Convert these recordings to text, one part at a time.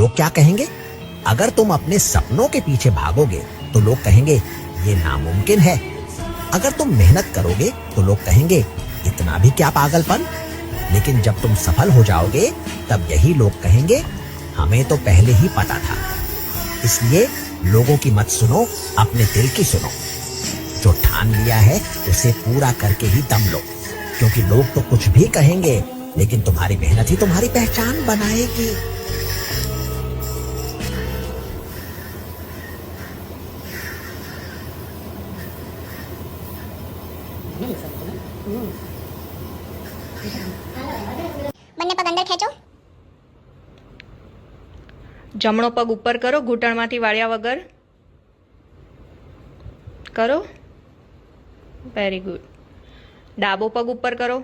लोग क्या कहेंगे? अगर तुम अपने सपनों के पीछे भागोगे तो लोग कहेंगे ये नामुमकिन है। अगर तुम मेहनत करोगे तो लोग कहेंगे इतना भी क्या पागलपन। लेकिन जब तुम सफल हो जाओगे तब यही लोग कहेंगे हमें तो पहले ही पता था। इसलिए लोगों की मत सुनो, अपने दिल की सुनो। जो ठान लिया है उसे पूरा करके ही दम लो, क्योंकि लोग तो कुछ भी कहेंगे लेकिन तुम्हारी मेहनत ही तुम्हारी पहचान बनाएगी। બંને પગ અંદર ખેંચો. જમણો પગ ઉપર કરો, ઘૂંટણમાંથી વાળ્યા વગર કરો. Very good. ડાબો પગ ઉપર કરો.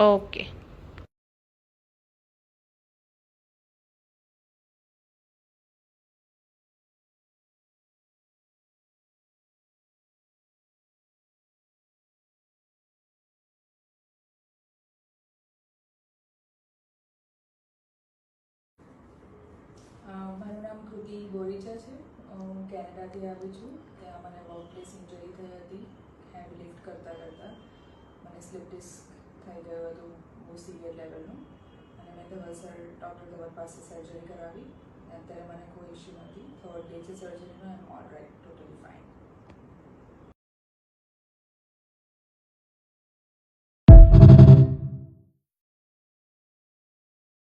ઓકે. મારું નામ કૃતિ બોરીચા છે. હું કેનેડાથી આવી છું. ત્યાં મને વર્કપ્લેસ ઇન્જરી થઈ હતી. હેવી લિફ્ટ કરતાં કરતાં મને સ્લિપ ડિસ્ક થઈ ગયું હતું, બહુ સિવિયર લેવલનું. અને મેં ધવલસર ડૉક્ટર ધવલ પાસે સર્જરી કરાવી. અત્યારે મને કોઈ ઇશ્યુ નથી. 3rd ડે છે સર્જરીનો. આઈ એમ ઓલ રાઇટ, ટોટલી ફાઇન.